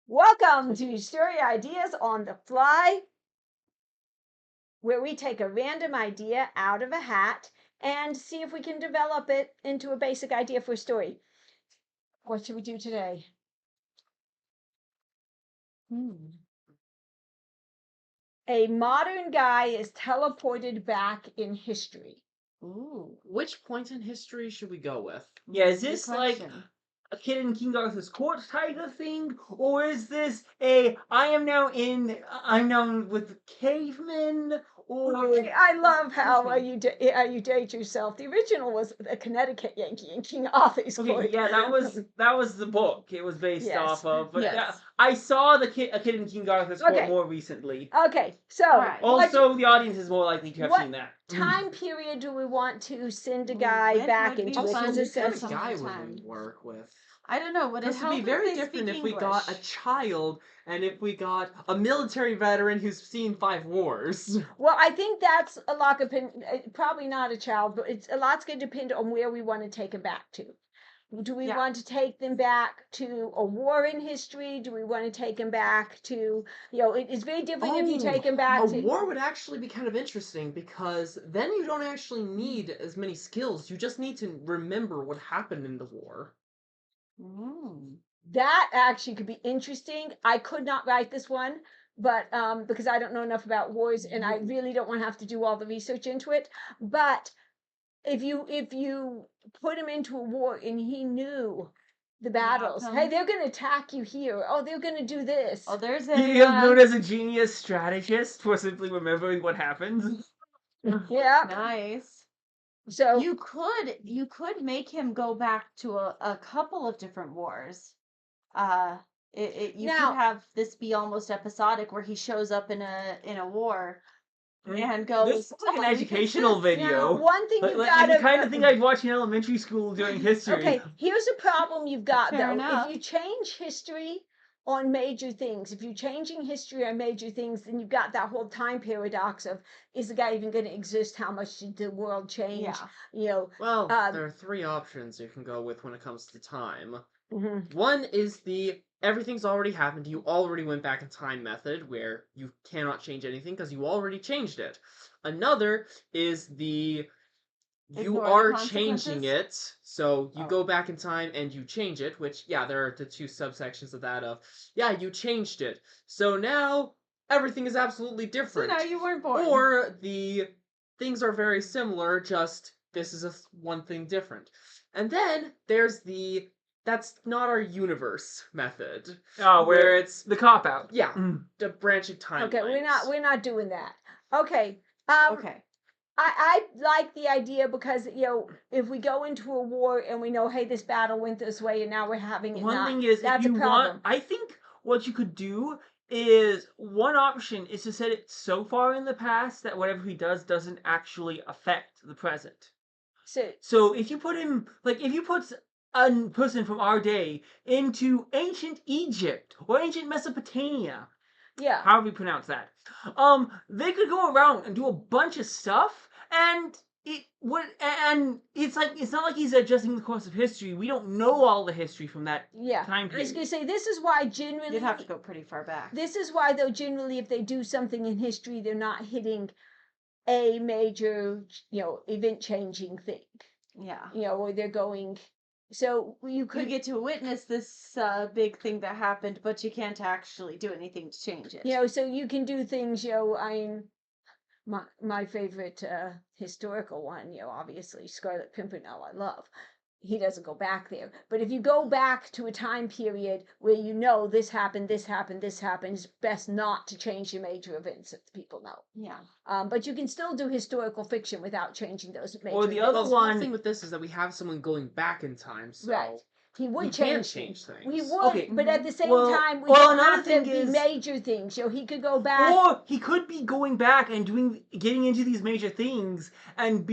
Welcome to Story Ideas on the Fly, where we take a random idea out of a hat and see if we can develop it into a basic idea for a story. What should we do today? A modern guy is teleported back in history. Ooh, which point in history should we go with? Yeah, is this like a kid in King Arthur's court type of thing, or is this a I'm now with cavemen, or I love how you date yourself. The original was a Connecticut Yankee in King Arthur's court. yeah, that was the book it was based Yes. off of, but Yes. I saw a kid in King Arthur's court Okay. more recently. Okay, so Alright. Also, the audience is more likely to have what seen that. time period do we want to send a guy back into? Also, Because it what says kind of guy time. would we work with? I don't know. Would it This would help be very if they different speak if we got a English? child and if we got a military veteran who's seen 5 wars. Well, I think that's a lot of probably not a child, but it's a lot's going to depend on where we want to take them back to. Do we want to take them back to a war in history? Do we want to take them back to, it's very different if you take them back a to... war would actually be kind of interesting because then you don't actually need as many skills. You just need to remember what happened in the war. That actually could be interesting. I could not write this one, but because I don't know enough about wars and I really don't want to have to do all the research into it. But if you put him into a war and he knew the battles, hey, they're going to attack you here. Oh, they're going to do this. Oh, there's He is known as a genius strategist for simply remembering what happens. Yeah. Nice. So you could make him go back to a couple of different wars. You could have this be almost episodic where he shows up in a war and goes. This is like an educational video. Now, one thing you've like got the kind of thing I'd watch in elementary school during history. Okay, here's a problem you've got Fair though. enough. If you change history on major things, if you're changing history on major things, then you've got that whole time paradox of, is the guy even going to exist? How much did the world change? Yeah. Well, there are 3 options you can go with when it comes to time. One is the everything's already happened, you already went back in time method, where you cannot change anything because you already changed it. Another is the you are changing it, so you go back in time and you change it, which, yeah, there are the 2 subsections of that of, yeah, you changed it, so now everything is absolutely different. So now you weren't born. Or the things are very similar, just this is one thing different. And then there's the that's not our universe method. Oh, where it's the cop out. Yeah, the branching timelines. Okay, we're not doing that. Okay. Okay. I like the idea because, if we go into a war and we know, hey, this battle went this way and now we're having it One thing is, that's if you a problem. I think what you could do is, one option is to set it so far in the past that whatever he does doesn't actually affect the present. So if you put him, if you put a person from our day into ancient Egypt or ancient Mesopotamia, however you pronounce that, they could go around and do a bunch of stuff, and it's not like he's adjusting the course of history. We don't know all the history from that time period. I was gonna say, this is why generally you'd have to go pretty far back. This is why, though, generally if they do something in history, they're not hitting a major, event changing thing. Yeah. Or they're going. So you get to witness this big thing that happened, but you can't actually do anything to change it. So you can do things, my favorite historical one, obviously Scarlet Pimpernel, I love. He doesn't go back there. But if you go back to a time period where this happened, this happened, this happened, it's best not to change the major events that people know. Yeah. But you can still do historical fiction without changing those major Or the events. other one... The thing with this is that we have someone going back in time, so... Right. He would change things. things. We would, but at the same time, we well, don't another have thing to is, be major things. He could go back. Or he could be going back and getting into these major things and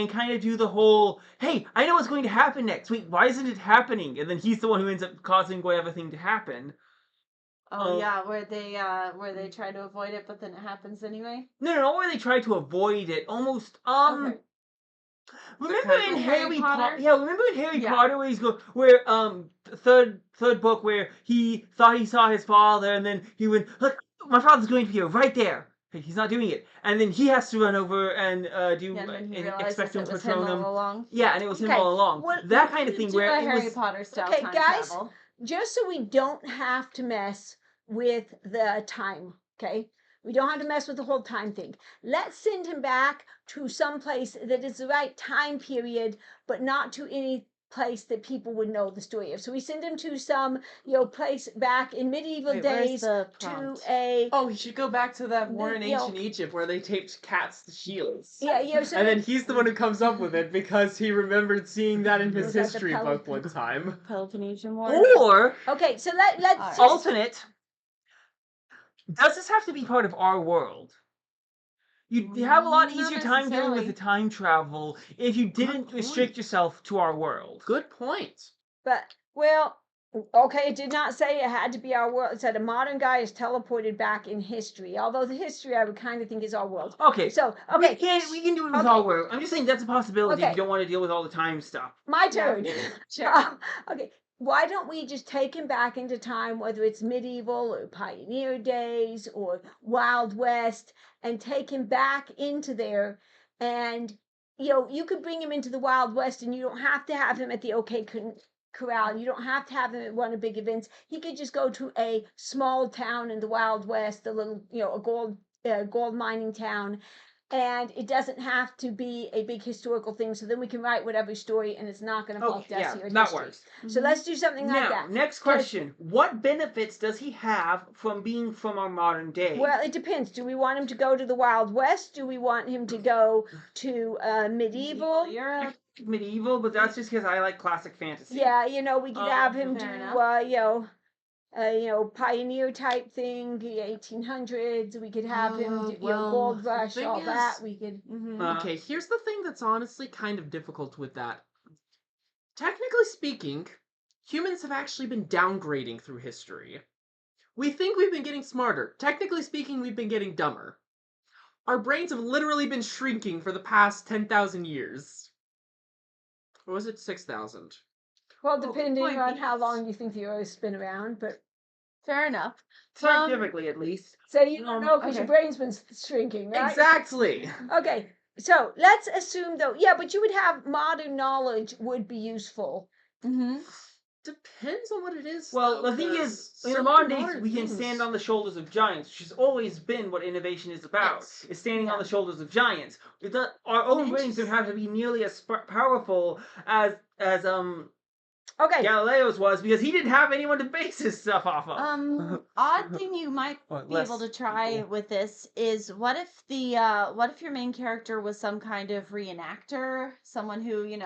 kind of do the whole, hey, I know what's going to happen next. Wait, why isn't it happening? And then he's the one who ends up causing whatever thing to happen. Oh yeah, where they try to avoid it, but then it happens anyway. No, not where they try to avoid it. Almost Okay. Remember in Harry Potter? Yeah, remember in Harry Potter where third book where he thought he saw his father and then he went, look, my father's going to be here right there. He's not doing it, and then he has to run over and do and he expectum realizes it was him all patronum. along. Yeah, and it was him all along. Well, that kind of thing Do where a it Harry was Potter style Okay, time guys. travel. Just so we don't have to mess with the time, okay? We don't have to mess with the whole time thing. Let's send him back to some place that is the right time period, but not to any place that people would know the story of. So we send him to some, place back in medieval days the to a. Oh, he should go back to that war in ancient Egypt where they taped cats to shields. Yeah, so and then he's the one who comes up with it because he remembered seeing that in his history book one time. Peloponnesian War. or okay. So let's alternate. Does this have to be part of our world? You'd have a lot easier time dealing with the time travel if you didn't restrict yourself to our world. Good point. But, well, okay, it did not say it had to be our world. It said a modern guy is teleported back in history. Although the history I would kind of think is our world. Okay. So, okay. We can do it with our world. I'm just saying that's a possibility if you don't want to deal with all the time stuff. My turn. Sure. Okay. Why don't we just take him back into time, whether it's medieval or pioneer days or Wild West, and take him back into there? And, you could bring him into the Wild West and you don't have to have him at the OK Corral. You don't have to have him at one of big events. He could just go to a small town in the Wild West, a little, a gold mining town. And it doesn't have to be a big historical thing. So then we can write whatever story, and it's not going to fall Desi or that history. works. So let's do something like Now, that. next question. What benefits does he have from being from our modern day? Well, it depends. Do we want him to go to the Wild West? Do we want him to go to medieval Europe? Medieval, but that's just because I like classic fantasy. Yeah, we could have him do pioneer type thing, the 1800s. We could have him do, gold rush, all that. We could. Okay, here's the thing that's honestly kind of difficult with that. Technically speaking, humans have actually been downgrading through history. We think we've been getting smarter. Technically speaking, we've been getting dumber. Our brains have literally been shrinking for the past 10,000 years. Or was it 6,000? Well, depending on how long you think the Earth's been around, but fair enough. Scientifically, at least. So you don't know because your brain's been shrinking, right? Exactly. Okay, so let's assume though, but you would have modern knowledge would be useful. Depends on what it is. Well, the thing is, in the modern days, we can stand on the shoulders of giants, which has always been what innovation is about. Yes. Is standing on the shoulders of giants. Our own brains don't have to be nearly as powerful as Galileo's was, because he didn't have anyone to base his stuff off of. Odd thing you might be able to try with this is what if your main character was some kind of reenactor, someone who,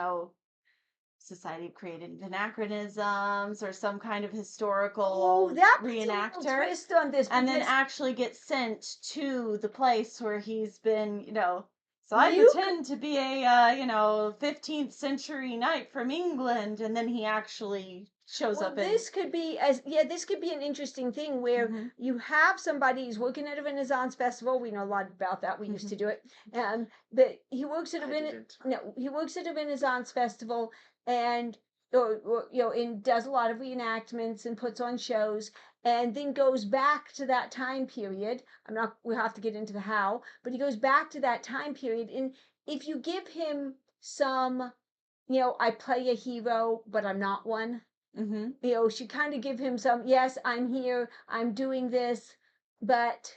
society created anachronisms or some kind of historical reenactor, twist on this, and then actually get sent to the place where he's been, So I pretend to be a 15th century knight from England, and then he actually shows up. This could be an interesting thing where you have somebody who's working at a Renaissance festival. We know a lot about that. We used to do it, but he works at a Renaissance festival, and and does a lot of reenactments and puts on shows, and then goes back to that time period. We'll have to get into the how, but he goes back to that time period. And if you give him some, I play a hero, but I'm not one. Should kind of give him some, yes, I'm here, I'm doing this, but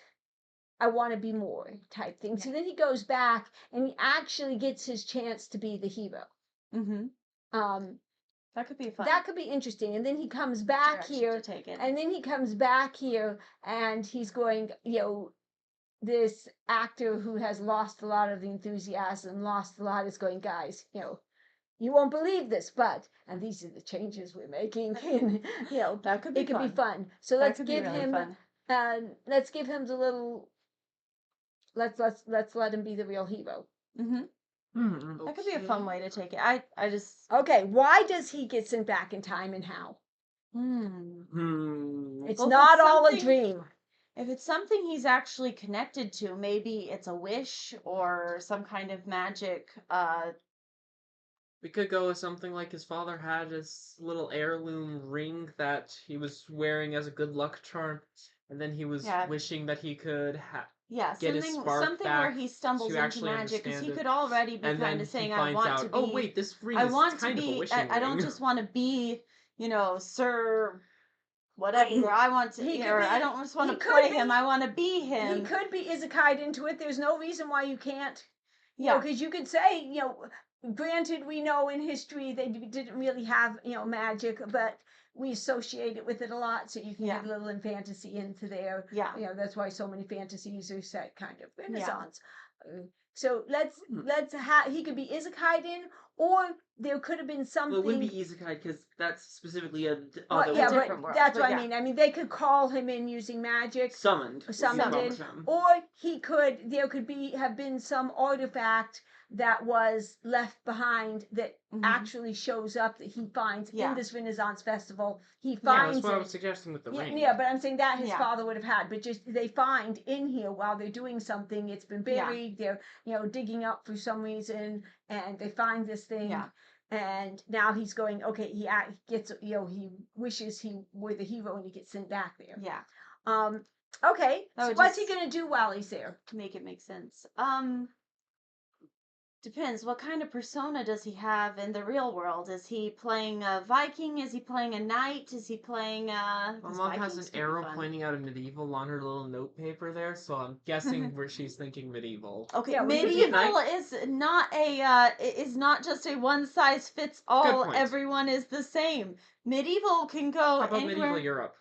I want to be more type thing. So then he goes back and he actually gets his chance to be the hero. That could be fun. That could be interesting. And then he comes back here, and he's going, this actor who has lost a lot of the enthusiasm, lost a lot, is going, guys, you won't believe this, and these are the changes we're making. And, that could be be fun. So let's give him the little. Let's let him be the real hero. That could be a fun way to take it. I just why does he get sent back in time, and how? It's well, not all a dream. If it's something he's actually connected to, maybe it's a wish or some kind of magic We could go with something like his father had his little heirloom ring that he was wearing as a good luck charm, and then he was wishing that he could get his spark something back where he stumbles to into actually magic, because understand he it. could already be And kind then of saying, he "I finds want out, to be. oh wait, this ring I is want to kind of a be. wishing I don't ring." just want to be, Sir whatever. I want to. He could Or be. I don't just want He to could play be. him. I want to be him. He could be isekai'd into it. There's no reason why you can't. Yeah. Because you could say, granted, we know in history they didn't really have, magic, but we associate it with it a lot, so you can get a little in fantasy into there. Yeah. That's why so many fantasies are set kind of Renaissance. So let's have, he could be isekai'd in, or there could have been something. Well, it wouldn't be isekai because that's specifically a Well, yeah, but world, that's but what I mean. I mean, they could call him in using magic, summoned, in, or there could have been some artifact that was left behind that actually shows up, that he finds in this Renaissance festival. He finds that's what I was suggesting with the ring. Yeah, but I'm saying that his father would have had, but just they find in here while they're doing something, it's been buried. They're digging up for some reason, and they find this thing. Yeah. And now he's going, okay, he gets, he wishes he were the hero and he gets sent back there. Yeah. Okay, so what's he going to do while he's there? To make it make sense. Depends. What kind of persona does he have in the real world? Is he playing a Viking? Is he playing a knight? Is he playing a... My mom has an arrow pointing out a medieval on her little note paper there, so I'm guessing where she's thinking medieval. Okay, medieval is not just a one size fits all. Everyone is the same. Medieval can go How about anywhere. medieval Europe?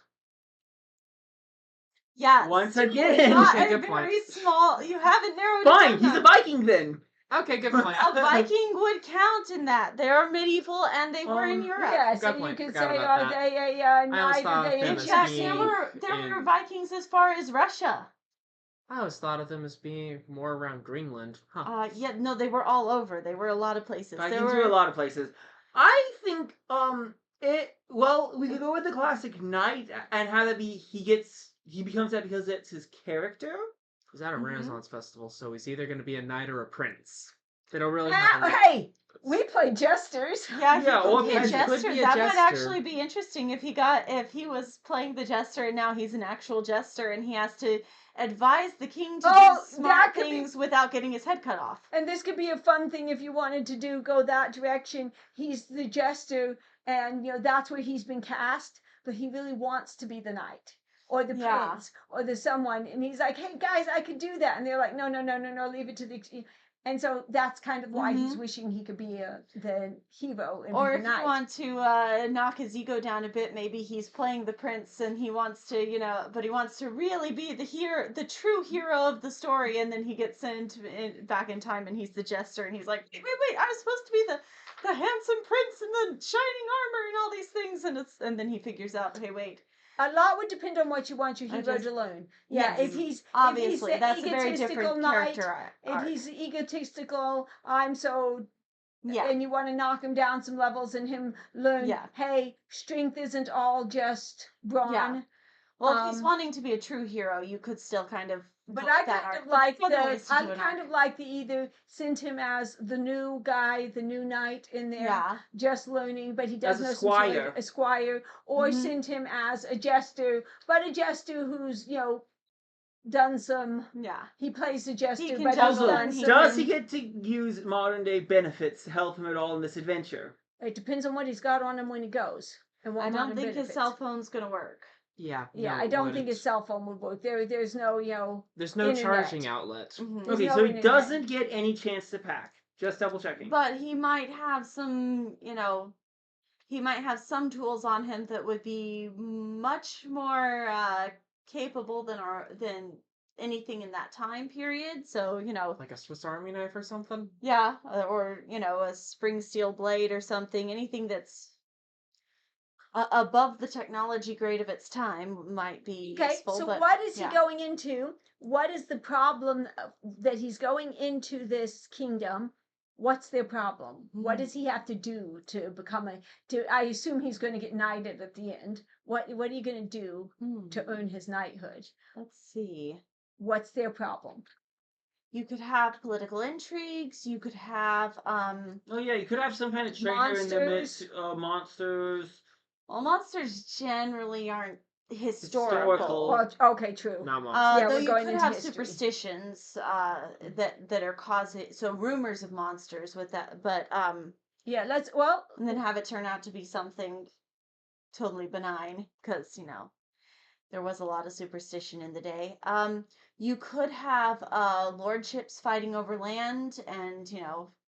Yeah. Once again, not a very small. You haven't narrowed it Fine, down. he's a Viking then. Okay, good point. A Viking would count in that. They are medieval and they were in Europe. Yeah, so you could say, are they a knight? Are they in fact, there were Vikings as far as Russia. I always thought of them as being more around Greenland. Huh. Yeah, no, they were all over. They were a lot of places. Vikings were a lot of places. I think, we could go with the classic knight and have that be, he becomes that because it's his character. He's at a Renaissance festival, so he's either going to be a knight or a prince. They don't really have Hey! We play jesters. Yeah, could be a jester. That might actually be interesting if he was playing the jester and now he's an actual jester and he has to advise the king to do smart things without getting his head cut off. And this could be a fun thing if you wanted to go that direction. He's the jester and that's where he's been cast, but he really wants to be the knight. Or the prince, or the someone, and he's like, "Hey guys, I could do that," and they're like, "No, leave it to the." And so that's kind of why he's wishing he could be the hero. And or be the if you want to knock his ego down a bit, maybe he's playing the prince and he wants to, but he wants to really be the hero, the true hero of the story, and then he gets sent back in time and he's the jester and he's like, wait, I was supposed to be the handsome prince in the shining armor and all these things, and then he figures out, hey, wait. A lot would depend on what you want your hero to learn. Yeah, if he's obviously that's a very different character arc. If he's egotistical, I'm so and you want to knock him down some levels and him learn, hey, strength isn't all just brawn. Yeah. Well, if he's wanting to be a true hero, you could still kind of. But I kind of like the either send him as the new guy, the new knight in there, just learning, but he does know a squire, or send him as a jester, but a jester who's done some. Yeah, he plays a jester, but does he get to use modern day benefits to help him at all in this adventure? It depends on what he's got on him when he goes. And what I don't think his cell phone's gonna work. Yeah, I don't think his cell phone would work. There's no, there's no charging outlet. Okay, so he doesn't get any chance to pack. Just double checking. But he might have some, tools on him that would be much more capable than anything in that time period. So, like a Swiss Army knife or something? Yeah, or, a spring steel blade or something. Anything that's above the technology grade of its time might be useful. So what is he going into? What is the problem that he's going into this kingdom? What's their problem? What does he have to do to become I assume he's going to get knighted at the end. What are you going to do to earn his knighthood? Let's see. What's their problem? You could have political intrigues. You could have Oh yeah, you could have some kind of traitor in the midst. Monsters. Well, monsters generally aren't historical. Well, okay, true. Not monsters. Though we're you going could into have history. superstitions that are causing rumors of monsters with that, but Yeah, and then have it turn out to be something totally benign because there was a lot of superstition in the day. You could have lordships fighting over land, and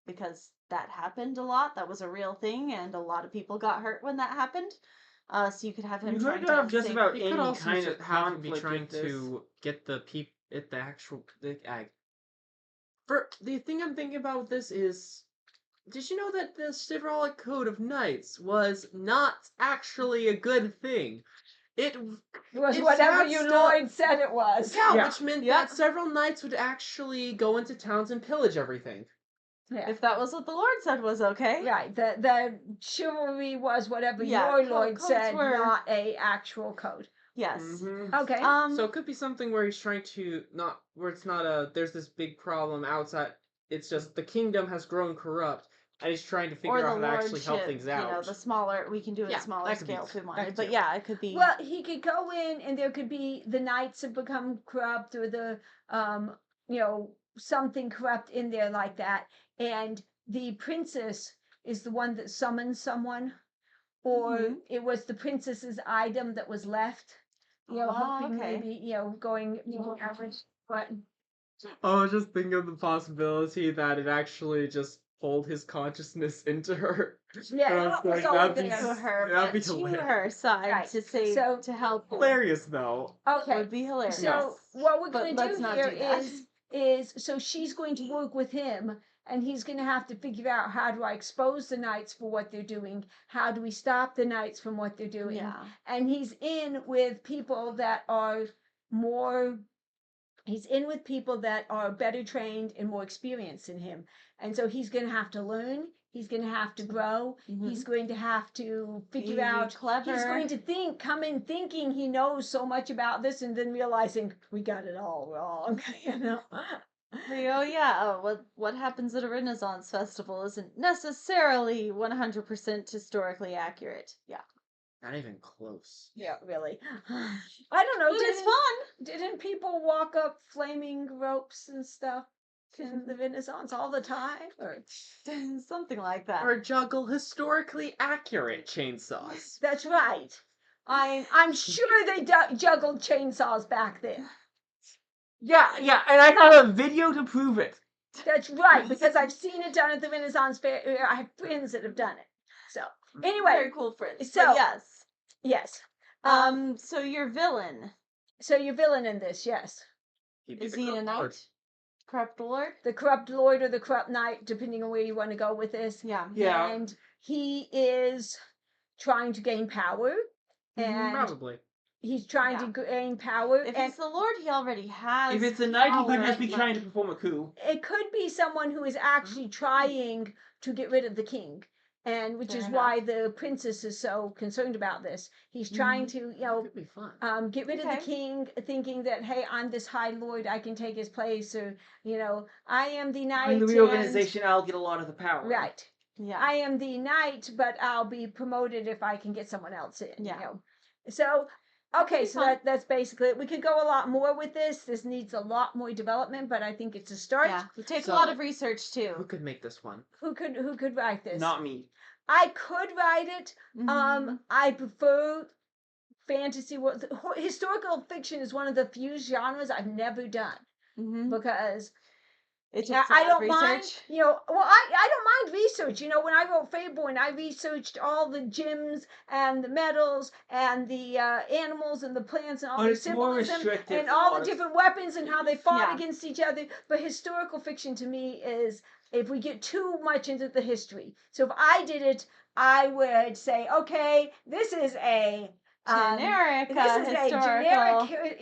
because that happened a lot, that was a real thing, and a lot of people got hurt when that happened. So you could have him You trying could to have just save- about You could any also kind of have him be conflict trying with this. to get the actual For the thing I'm thinking about with this is, did you know that the chivalric code of knights was not actually a good thing? It was it's whatever had you stuff- Lloyd said it was. Yeah, which meant Yeah. that several knights would actually go into towns and pillage everything. Yeah. If that was what the Lord said was okay. Right. The chivalry was whatever Yeah, your Lloyd codes said, were- not a actual code. Yes. Mhm. Okay. So it could be something where he's trying to where it's not there's this big problem outside. It's just the kingdom has grown corrupt, and he's trying to Or figure the out how to actually help lordship, things out. the smaller, we can do it Yeah, at smaller that could be- scale if we that wanted. But too. yeah, it could be. Well, he could go in, and there could be the knights have become corrupt, or the something corrupt in there like that, and the princess is the one that summons someone, or Mhm. it was the princess's item that was left. Hoping okay. maybe going average, but I was just thinking of the possibility that it actually just pulled his consciousness into her. yeah, And I was it was like, all that'd be there. To her, that'd be but to hilarious. her side Right. to save So- to help her Hilarious though. Okay, would be hilarious. so what we're But going to let's do not here do that. is so she's going to work with him, and he's going to have to figure out, how do I expose the knights for what they're doing? How do we stop the knights from what they're doing? Yeah. And he's in with people that are better trained and more experienced than him. And so he's going to have to learn. He's going to have to grow. Mhm. He's going to have to figure Be out. clever. He's going to come in thinking he knows so much about this, and then realizing we got it all wrong. Oh yeah. What happens at a Renaissance festival isn't necessarily 100% historically accurate. Yeah. Not even close. Yeah, really. I don't know. But it's fun. Didn't people walk up flaming ropes and stuff in the Renaissance all the time? Or Something like that. Or juggle historically accurate chainsaws. that's right. I'm sure they juggled chainsaws back then. Yeah, and I have a video to prove it. That's right, because I've seen it done at the Renaissance Fair. I have friends that have done it. So anyway, Very cool friends. so- But yes. yes. So your villain, So your villain in this, yes, is he a knight? Corrupt lord? the corrupt lord or the corrupt knight, depending on where you want to go with this. Yeah. Yeah. And he is trying to gain power, and Probably. he's trying to gain power. If And it's the lord, he already has. If it's a knight, he could power, just be but- trying to perform a coup. it could be someone who is actually trying to get rid of the king, and which Fair is enough. why the princess is so concerned about this. He's trying to, Could be fun. get rid of the Okay. king, thinking that, hey, I'm this high lord, I can take his place, or I am the knight. In the and- reorganization, I'll get a lot of the power. right. Yeah. I am the knight, but I'll be promoted if I can get someone else in. Yeah. So, okay, be so fun. that's basically it. We could go a lot more with this. This needs a lot more development, but I think it's a start. Yeah. It takes So- a lot of research Who too. could make this one? Who could write this? Not me. I could write it. Mhm. I prefer fantasy. Historical fiction is one of the few genres I've never done, Mhm. because It takes a I lot of don't mind, research. I don't mind research. When I wrote Fayborn, I researched all the gems and the metals and the animals and the plants and all But the it's more symbolism restrictive and all the for- different weapons and how they fought Yeah. against each other. But historical fiction to me is, if we get too much into the history. So if I did it, I would say, okay, this is a Generic this is historical. a generic,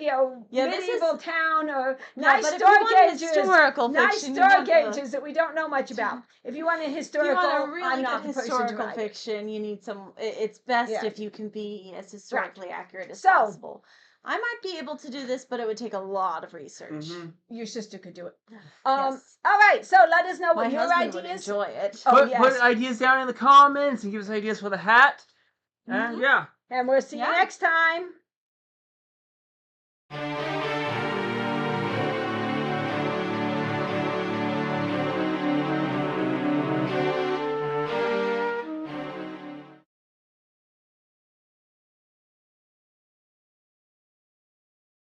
Yeah, this medieval is- town, or No, nice but if you dark want ages, historical nice fiction, you dark want the- ages that we don't know much about. If you want a If you historical, want a really I'm good not the person to historical write it. fiction, you need some. It's best Yeah. if you can be as historically accurate as So- possible. I might be able to do this, but it would take a lot of research. Your sister could do it. Yes. All right, so let us know what My your husband ideas. would enjoy it. Put ideas down in the comments and give us ideas for the hat. And yeah. And we'll see you next time.